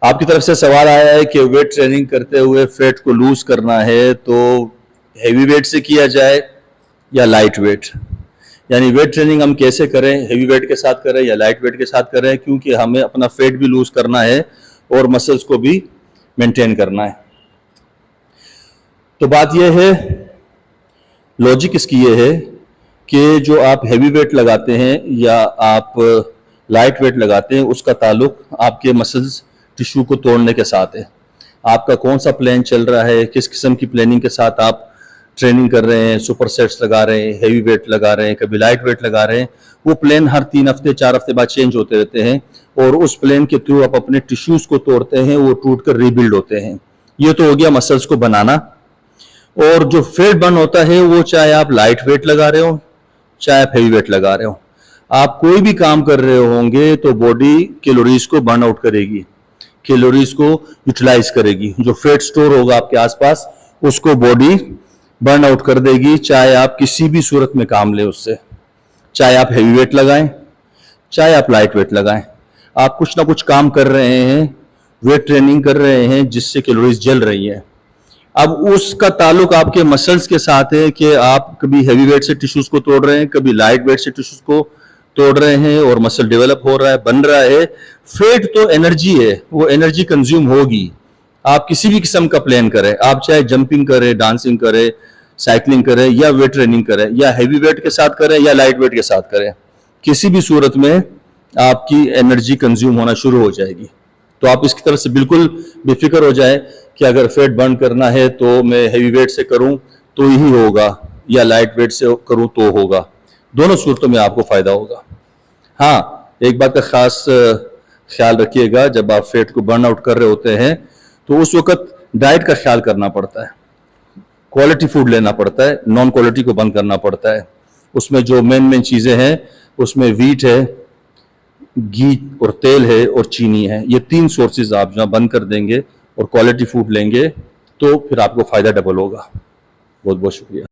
آپ کی طرف سے سوال آیا ہے کہ ویٹ ٹریننگ کرتے ہوئے فیٹ کو لوز کرنا ہے تو ہیوی ویٹ سے کیا جائے یا لائٹ ویٹ، یعنی ویٹ ٹریننگ ہم کیسے کریں، ہیوی ویٹ کے ساتھ کریں یا لائٹ ویٹ کے ساتھ کریں، کیونکہ ہمیں اپنا فیٹ بھی لوز کرنا ہے اور مسلز کو بھی مینٹین کرنا ہے۔ تو بات یہ ہے، لوجک اس کی یہ ہے کہ جو آپ ہیوی ویٹ لگاتے ہیں یا آپ لائٹ ویٹ لگاتے ہیں، اس کا تعلق آپ کے مسلز ٹشو کو توڑنے کے ساتھ ہے۔ آپ کا کون سا پلان چل رہا ہے، کس قسم کی پلاننگ کے ساتھ آپ ٹریننگ کر رہے ہیں، سپر سیٹس لگا رہے ہیں، ہیوی ویٹ لگا رہے ہیں، کبھی لائٹ ویٹ لگا رہے ہیں، وہ پلان ہر 3 ہفتے 4 ہفتے بعد چینج ہوتے رہتے ہیں، اور اس پلان کے تھرو آپ اپنے ٹشوز کو توڑتے ہیں، وہ ٹوٹ کر ری بلڈ ہوتے ہیں۔ یہ تو ہو گیا مسلز کو بنانا۔ اور جو فیٹ برن ہوتا ہے وہ چاہے آپ لائٹ ویٹ لگا رہے ہو چاہے آپ ہیوی ویٹ لگا رہے ہو، آپ کوئی بھی کام کر رہے ہوں گے تو باڈی کیلوریز کو برن آؤٹ کرے گی، کیلوریز کو یوٹیلائز کرے گی۔ جو فیٹ سٹور ہوگا آپ کے آس پاس اس کو باڈی برن آؤٹ کر دے گی، چاہے آپ کسی بھی صورت میں کام لیں اس سے، چاہے آپ ہیوی ویٹ لگائیں چاہے آپ لائٹ ویٹ لگائیں، آپ کچھ نہ کچھ کام کر رہے ہیں، ویٹ ٹریننگ کر رہے ہیں جس سے کیلوریز جل رہی ہیں۔ اب اس کا تعلق آپ کے مسلز کے ساتھ ہے کہ آپ کبھی ہیوی ویٹ سے ٹشوز کو توڑ رہے ہیں، کبھی لائٹ ویٹ سے ٹشوز کو توڑ رہے ہیں، اور مسل ڈیولپ ہو رہا ہے، بن رہا ہے۔ فیٹ تو انرجی ہے، وہ انرجی کنزیوم ہوگی۔ آپ کسی بھی قسم کا پلان کریں، آپ چاہے جمپنگ کریں، ڈانسنگ کریں، سائیکلنگ کریں یا ویٹ ٹریننگ کریں، یا ہیوی ویٹ کے ساتھ کریں یا لائٹ ویٹ کے ساتھ کریں، کسی بھی صورت میں آپ کی انرجی کنزیوم ہونا شروع ہو جائے گی۔ تو آپ اس کی طرف سے بالکل بے فکر ہو جائیں کہ اگر فیٹ برن کرنا ہے تو میں ہیوی ویٹ سے کروں تو یہی ہوگا، یا لائٹ ویٹ سے کروں تو ہوگا، دونوں صورتوں میں آپ کو فائدہ ہوگا۔ ہاں، ایک بات کا خاص خیال رکھیے گا، جب آپ فیٹ کو برن آؤٹ کر رہے ہوتے ہیں تو اس وقت ڈائٹ کا خیال کرنا پڑتا ہے، کوالٹی فوڈ لینا پڑتا ہے، نان کوالٹی کو بند کرنا پڑتا ہے۔ اس میں جو مین چیزیں ہیں اس میں ویٹ ہے، گھی اور تیل ہے اور چینی ہے، یہ 3 سورسز آپ جہاں بند کر دیں گے اور کوالٹی فوڈ لیں گے تو پھر آپ کو فائدہ ڈبل ہوگا۔ بہت بہت شکریہ۔